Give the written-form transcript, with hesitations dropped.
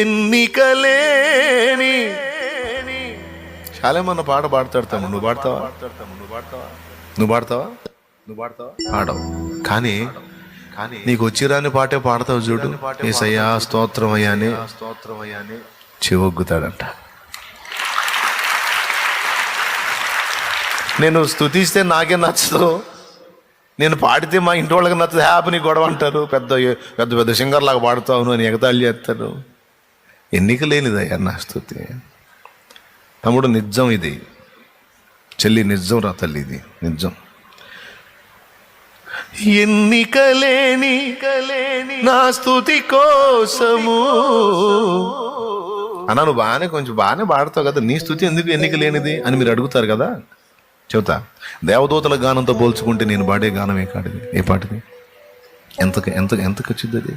ఎన్నికలేని చాలేమన్న పాట పాడతాడు తమ్ముడు. నువ్వు పాడతావా? పాడవు. కానీ నీకు వచ్చిరాని పాటే పాడతావు చూడు. యేసయ్యా స్తోత్రం అయ్యాని చెవొగ్గుతాడంట. నేను స్తుతిస్తే నాకే నచ్చదు, నేను పాడితే మా ఇంటి వాళ్ళకి నచ్చదు. హ్యాపీని గొడవ అంటారు, పెద్ద పెద్ద పెద్ద సింగర్ లాగా పాడుతావు అని ఎగతాళి చేస్తారు. ఎన్నిక లేనిదయ్యా నా స్తుతి. తమ్ముడు నిజం ఇది, చెల్లి నిజం రా తల్లి, ఇది నిజం. ఎన్నికలేని నా స్తుతి కోసము అన్నా, నువ్వు కొంచెం బాగానే పాడతావు కదా, నీ స్తుతి ఎందుకు ఎన్నిక లేనిది అని మీరు అడుగుతారు కదా. చెబుతా, దేవదూతల గానంతో పోల్చుకుంటే నేను పాడే గానం ఏ పాటిది? ఎంత ఎంత ఎంత ఖచ్చితంది అది?